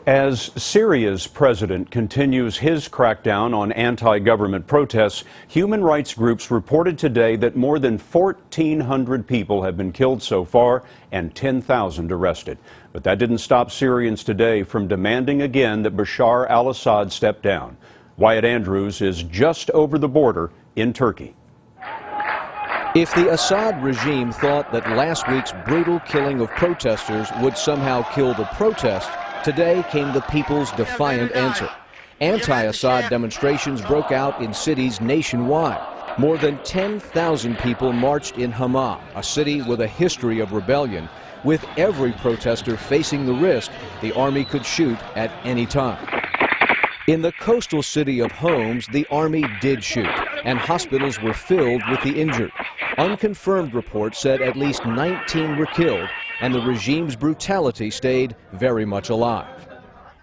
As Syria's president continues his crackdown on anti-government protests, human rights groups reported today that more than 1,400 people have been killed so far and 10,000 arrested. But that didn't stop Syrians today from demanding again that Bashar al Assad step down. Wyatt Andrews is just over the border in Turkey. If the Assad regime thought that last week's brutal killing of protesters would somehow kill the protest, today came the people's defiant answer. Anti-Assad demonstrations broke out in cities nationwide. More than 10,000 people marched in Hama, a city with a history of rebellion, with every protester facing the risk the army could shoot at any time. In the coastal city of Homs, the army did shoot, and hospitals were filled with the injured. Unconfirmed reports said at least 19 were killed, and the regime's brutality stayed very much alive.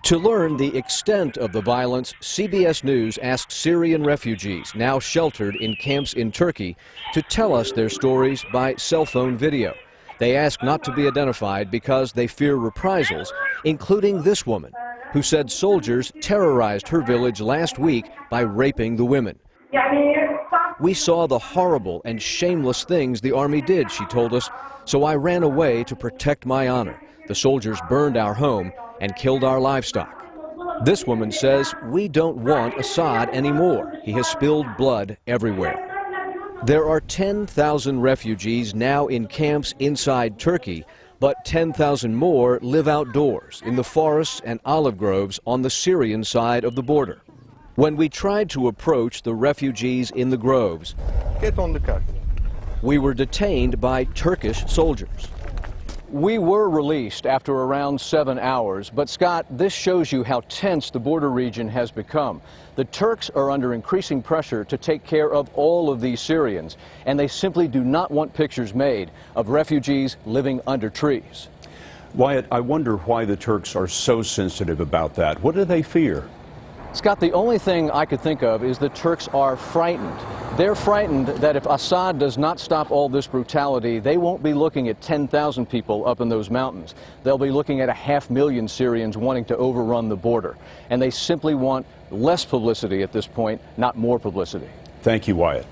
To learn the extent of the violence, CBS News asked Syrian refugees now sheltered in camps in Turkey to tell us their stories by cell phone video. They asked not to be identified because they fear reprisals, including this woman, who said soldiers terrorized her village last week by raping the women. We saw the horrible and shameless things the army did, she told us, so I ran away to protect my honor. The soldiers burned our home and killed our livestock. This woman says, we don't want Assad anymore. He has spilled blood everywhere. There are 10,000 refugees now in camps inside Turkey, but 10,000 more live outdoors in the forests and olive groves on the Syrian side of the border. When we tried to approach the refugees in the groves, get on the car. We were detained by Turkish soldiers. We were released after around 7 hours, but Scott, this shows you how tense the border region has become. The Turks are under increasing pressure to take care of all of these Syrians, and they simply do not want pictures made of refugees living under trees. Wyatt, I wonder why the Turks are so sensitive about that. What do they fear? Scott, the only thing I could think of is the Turks are frightened. They're frightened that if Assad does not stop all this brutality, they won't be looking at 10,000 people up in those mountains. They'll be looking at 500,000 Syrians wanting to overrun the border. And they simply want less publicity at this point, not more publicity. Thank you, Wyatt.